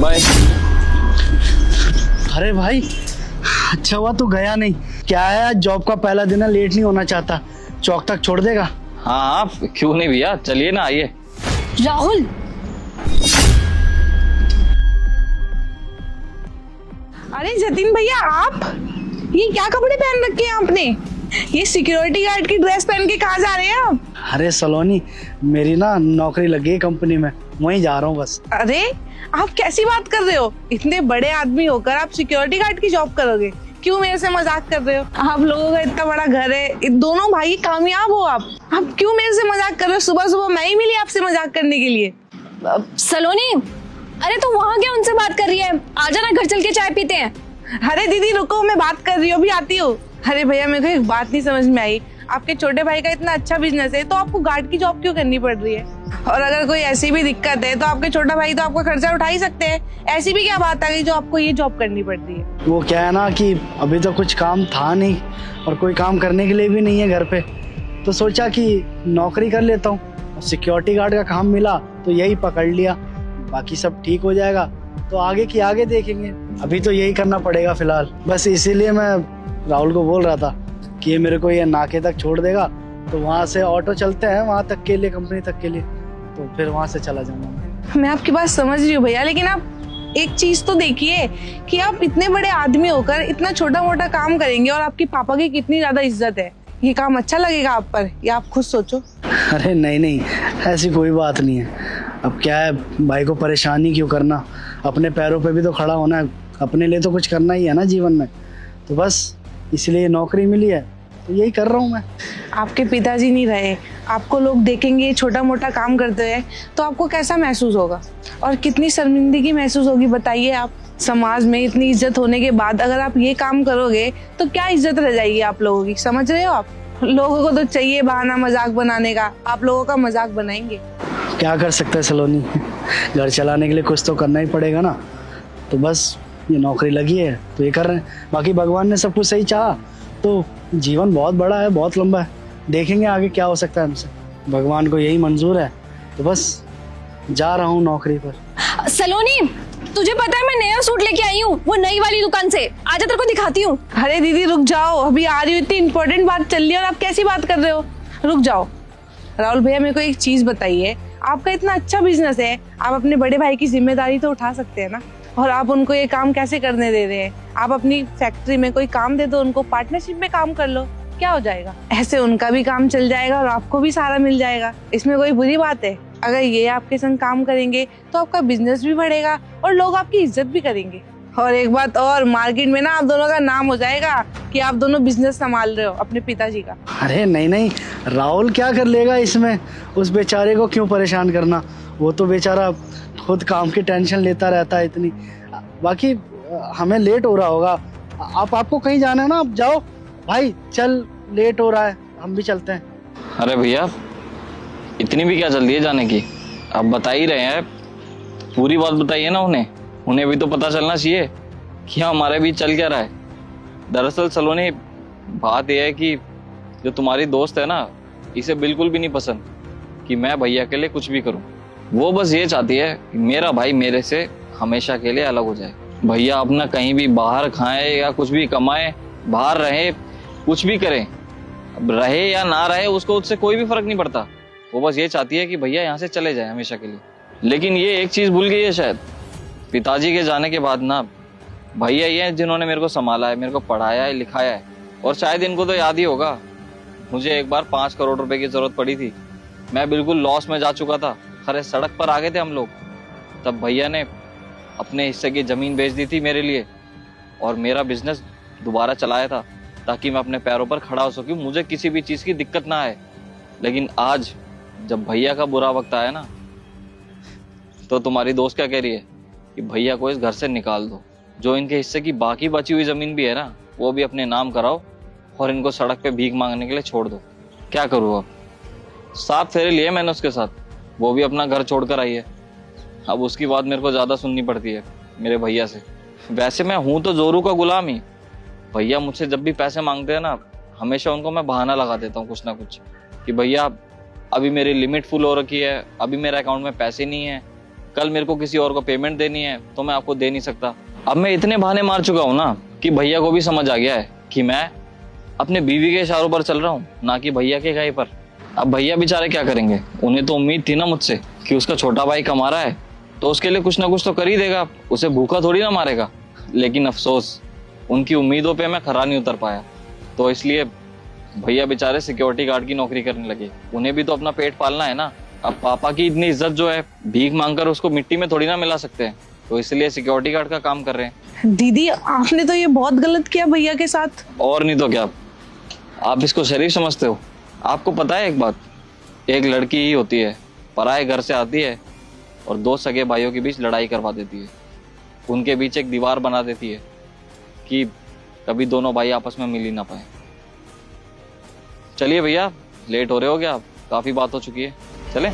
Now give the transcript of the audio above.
Bye. अरे भाई, अच्छा हुआ तू गया नहीं। क्या है, आज जॉब का पहला दिन है, लेट नहीं होना चाहता। चौक तक छोड़ देगा? हाँ हाँ, क्यों नहीं भैया, चलिए ना, आइए। राहुल, अरे जतिन भैया, आप ये क्या कपड़े पहन रखे हैं आपने? ये सिक्योरिटी गार्ड की ड्रेस पहन के कहाँ जा रहे हैं आप? अरे सलोनी, मेरी ना नौकरी लगी है कंपनी में, वहीं जा रहा हूँ बस। अरे आप कैसी बात कर रहे हो? इतने बड़े आदमी होकर आप सिक्योरिटी गार्ड की जॉब करोगे? क्यों मेरे से मजाक कर रहे हो? आप लोगों का इतना बड़ा घर है, दोनों भाई कामयाब हो आप क्यों मेरे से मजाक कर रहे हो? सुबह सुबह मैं ही मिली आपसे मजाक करने के लिए। सलोनी, अरे तू वहाँ क्या उनसे बात कर रही है? आजा ना, घर चल के चाय पीते हैं। अरे दीदी रुको, मैं बात कर रही हूँ, अभी आती हूँ। अरे भैया, मेरे को एक बात नहीं समझ में आई। आपके छोटे भाई का इतना अच्छा बिजनेस है तो आपको गार्ड की जॉब क्यों करनी पड़ रही है? और अगर कोई ऐसी भी दिक्कत है तो आपके छोटा भाई तो आपका खर्चा उठा ही सकते हैं। ऐसी भी क्या बात आ गई जो आपको ये जॉब करनी पड़ रही है? वो क्या है ना कि अभी तो कुछ काम था नहीं और कोई काम करने के लिए भी नहीं है घर पे, तो सोचा कि नौकरी कर लेता हूँ। सिक्योरिटी गार्ड का काम मिला तो यही पकड़ लिया, बाकी सब ठीक हो जाएगा तो आगे की आगे देखेंगे। अभी तो यही करना पड़ेगा फिलहाल। बस इसीलिए मैं राहुल को बोल रहा था कि ये मेरे को ये नाके तक छोड़ देगा तो वहाँ से ऑटो चलते हैं वहाँ तक के लिए, कंपनी तक के लिए, तो फिर वहाँ से चला जाऊंगा। मैं आपकी बात समझ रही हूँ भैया, लेकिन आप एक चीज तो देखिए कि आप इतने बड़े आदमी होकर इतना छोटा मोटा काम करेंगे और आपकी पापा की कितनी ज्यादा इज्जत है। ये काम अच्छा लगेगा आप पर? ये आप खुद सोचो। अरे नहीं नहीं, ऐसी कोई बात नहीं है। अब क्या है, भाई को परेशानी क्यों करना, अपने पैरों पे भी तो खड़ा होना है, अपने लिए तो कुछ करना ही है ना जीवन में। तो बस इसलिए नौकरी मिली है तो यही कर रहा हूँ मैं। आपके पिताजी नहीं रहे, आपको लोग देखेंगे छोटा मोटा काम करते हैं तो आपको कैसा महसूस होगा और कितनी शर्मिंदगी महसूस होगी बताइए आप। समाज में इतनी इज्जत होने के बाद अगर आप ये काम करोगे तो क्या इज्जत रह जाएगी आप लोगों की? समझ रहे हो आप? लोगों को तो चाहिए बहाना मजाक बनाने का, आप लोगों का मजाक बनाएंगे। क्या कर सकते हैं सलोनी, घर चलाने के लिए कुछ तो करना ही पड़ेगा ना। तो बस ये नौकरी लगी है तो ये कर रहे हैं। बाकी भगवान ने सब कुछ सही चाहा तो जीवन बहुत बड़ा है, बहुत लंबा है, देखेंगे आगे क्या हो सकता है हमसे। भगवान को यही मंजूर है तो बस जा रहा हूँ नौकरी पर। सलोनी, तुझे पता है मैं नया सूट लेके आई हूँ वो नई वाली दुकान से। आजा, तेरे को दिखाती हूँ। अरे दीदी रुक जाओ, अभी आ रही हूँ। इतनी इंपॉर्टेंट बात चल रही है और आप कैसी बात कर रहे हो? रुक जाओ। राहुल भैया, मेरे को एक चीज बताइए, आपका इतना अच्छा बिजनेस है, आप अपने बड़े भाई की जिम्मेदारी तो उठा सकते हैं ना, और आप उनको ये काम कैसे करने दे रहे हैं? आप अपनी फैक्ट्री में कोई काम दे दो उनको, पार्टनरशिप में काम कर लो, क्या हो जाएगा? ऐसे उनका भी काम चल जाएगा और आपको भी सारा मिल जाएगा। इसमें कोई बुरी बात है? अगर ये आपके संग काम करेंगे तो आपका बिजनेस भी बढ़ेगा और लोग आपकी इज्जत भी करेंगे। और एक बात और, मार्केट में ना आप दोनों का नाम हो जाएगा कि आप दोनों बिजनेस संभाल रहे हो अपने पिताजी का। अरे नहीं नहीं, राहुल क्या कर लेगा इसमें, उस बेचारे को क्यों परेशान करना, वो तो बेचारा खुद काम की टेंशन लेता रहता है इतनी। बाकी हमें लेट हो रहा होगा, आपको कहीं जाना है ना, आप जाओ भाई, चल लेट हो रहा है, हम भी चलते हैं। अरे भैया, इतनी भी क्या जल्दी है जाने की? आप बता ही रहे हैं, पूरी बात बताइए ना उन्हें भी तो पता चलना चाहिए कि हमारे बीच चल क्या रहा है। दरअसल सलोनी, बात यह है कि जो तुम्हारी दोस्त है ना, इसे बिल्कुल भी नहीं पसंद कि मैं भैया के लिए कुछ भी करूं। वो बस ये चाहती है कि मेरा भाई मेरे से हमेशा के लिए अलग हो जाए। भैया अपना कहीं भी बाहर खाए या कुछ भी कमाए, बाहर रहे, कुछ भी करें, अब रहे या ना रहे उसको उससे कोई भी फर्क नहीं पड़ता। वो बस ये चाहती है कि भैया यहाँ से चले जाए हमेशा के लिए। लेकिन ये एक चीज भूल गई है शायद, पिताजी के जाने के बाद ना भैया ये हैं जिन्होंने मेरे को संभाला है, मेरे को पढ़ाया है, लिखाया है। और शायद इनको तो याद ही होगा, मुझे एक बार 5 करोड़ रुपए की जरूरत पड़ी थी, मैं बिल्कुल लॉस में जा चुका था, खरे सड़क पर आ गए थे हम लोग। तब भैया ने अपने हिस्से की जमीन बेच दी थी मेरे लिए और मेरा बिजनेस दोबारा चलाया था ताकि मैं अपने पैरों पर खड़ा हो सकूं, मुझे किसी भी चीज की दिक्कत ना आए। लेकिन आज जब भैया का बुरा वक्त आया ना, तो तुम्हारी दोस्त क्या कह रही है कि भैया को इस घर से निकाल दो, जो इनके हिस्से की बाकी बची हुई जमीन भी है ना, वो भी अपने नाम कराओ और इनको सड़क पे भीख मांगने के लिए छोड़ दो। क्या करूँ अब? 7 फेरे लिए मैंने उसके साथ, वो भी अपना घर छोड़कर आई है। अब उसकी बात मेरे को ज्यादा सुननी पड़ती है मेरे भैया से। वैसे मैं हूं तो जोरू का गुलाम ही। भैया मुझसे जब भी पैसे मांगते हैं ना, हमेशा उनको मैं बहाना लगा देता हूँ कुछ ना कुछ कि भैया अभी मेरी लिमिट फुल हो रखी है, अभी मेरे अकाउंट में पैसे नहीं है, कल मेरे को किसी और को पेमेंट देनी है तो मैं आपको दे नहीं सकता। अब मैं इतने बहाने मार चुका हूँ ना कि भैया को भी समझ आ गया है कि मैं अपने बीवी के इशारों पर चल रहा हूँ, ना कि भैया के कहे पर। अब भैया बेचारे क्या करेंगे, उन्हें तो उम्मीद थी ना मुझसे कि उसका छोटा भाई कमा रहा है तो उसके लिए कुछ ना कुछ तो कर ही देगा, उसे भूखा थोड़ी ना मारेगा। लेकिन अफसोस, उनकी उम्मीदों पे मैं खरा नहीं उतर पाया, तो इसलिए भैया बेचारे सिक्योरिटी गार्ड की नौकरी करने लगे। उन्हें भी तो अपना पेट पालना है ना। अब पापा की इतनी इज्जत जो है, भीख मांगकर उसको मिट्टी में थोड़ी ना मिला सकते हैं, तो इसलिए सिक्योरिटी गार्ड का काम कर रहे हैं। दीदी आपने तो ये बहुत गलत किया भैया के साथ। और नहीं तो क्या, आप इसको शरीफ समझते हो? आपको पता है एक बात, एक लड़की ही होती है, पराए घर से आती है और दो सगे भाइयों के बीच लड़ाई करवा देती है, उनके बीच एक दीवार बना देती है कि कभी दोनों भाई आपस में मिल ही ना पाए। चलिए भैया, लेट हो रहे हो क्या आप? काफी बात हो चुकी है, चलें?